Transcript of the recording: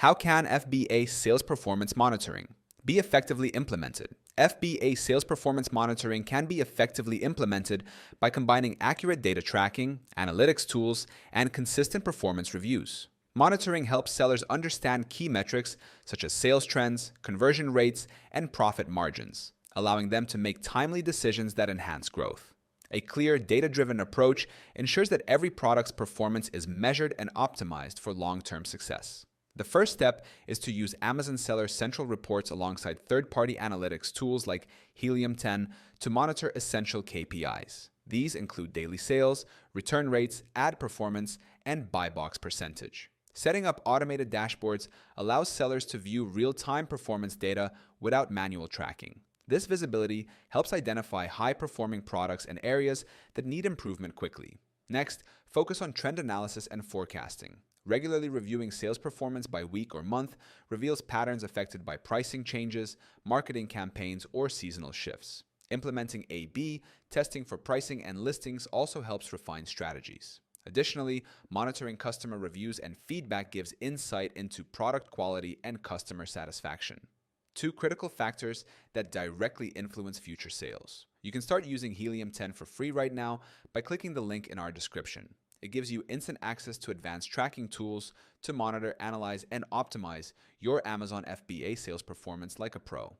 How can FBA sales performance monitoring be effectively implemented? FBA sales performance monitoring can be effectively implemented by combining accurate data tracking, analytics tools, and consistent performance reviews. Monitoring helps sellers understand key metrics such as sales trends, conversion rates, and profit margins, allowing them to make timely decisions that enhance growth. A clear, data-driven approach ensures that every product's performance is measured and optimized for long-term success. The first step is to use Amazon Seller Central Reports alongside third-party analytics tools like Helium 10 to monitor essential KPIs. These include daily sales, return rates, ad performance, and buy box percentage. Setting up automated dashboards allows sellers to view real-time performance data without manual tracking. This visibility helps identify high-performing products and areas that need improvement quickly. Next, focus on trend analysis and forecasting. Regularly reviewing sales performance by week or month reveals patterns affected by pricing changes, marketing campaigns, or seasonal shifts. Implementing A/B testing for pricing and listings also helps refine strategies. Additionally, monitoring customer reviews and feedback gives insight into product quality and customer satisfaction, two critical factors that directly influence future sales. You can start using Helium 10 for free right now by clicking the link in our description. It gives you instant access to advanced tracking tools to monitor, analyze, and optimize your Amazon FBA sales performance like a pro.